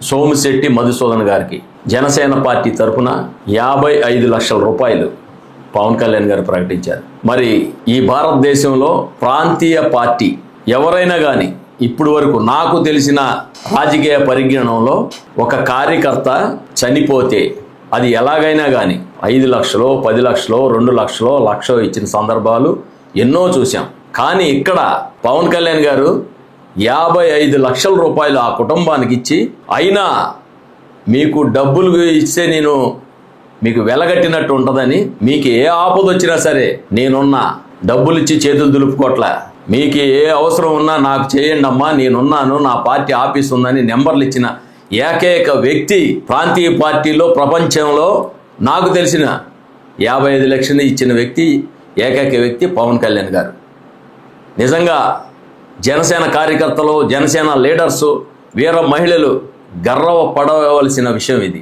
సోమిశెట్టి మధుసూదన్ గారికి జనసేన పార్టీ తరఫున 55 లక్షల రూపాయలు పవన్ కళ్యాణ్ గారు ప్రకటించారు. మరి ఈ భారతదేశంలో ప్రాంతీయ పార్టీ ఎవరైనా కానీ ఇప్పుడు వరకు నాకు తెలిసిన రాజకీయ పరిజ్ఞానంలో ఒక కార్యకర్త చనిపోతే అది ఎలాగైనా కానీ 5 లక్షలు 10 లక్షలు 2 లక్షలు 1,00,000 ఇచ్చిన సందర్భాలు ఎన్నో చూసాం. కానీ ఇక్కడ పవన్ కళ్యాణ్ గారు 55 లక్షల రూపాయలు ఆ కుటుంబానికి ఇచ్చి, అయినా మీకు డబ్బులు ఇస్తే నేను మీకు వెలగట్టినట్టు ఉంటుందని, మీకు ఏ ఆపద వచ్చినా సరే నేనున్నా, డబ్బులు ఇచ్చి చేతులు దులుపుకోట్లా, మీకు ఏ అవసరం ఉన్నా నాకు చేయండి అమ్మా, నేనున్నాను, నా పార్టీ ఆఫీస్ ఉందని నెంబర్లు ఇచ్చిన ఏకైక వ్యక్తి ప్రాంతీయ పార్టీలో ప్రపంచంలో నాకు తెలిసిన 55 లక్షలు ఇచ్చిన వ్యక్తి ఏకైక వ్యక్తి పవన్ కళ్యాణ్ గారు. నిజంగా జనసేన కార్యకర్తలు, జనసేన లీడర్సు, వీర మహిళలు గర్వపడవలసిన విషయం ఇది.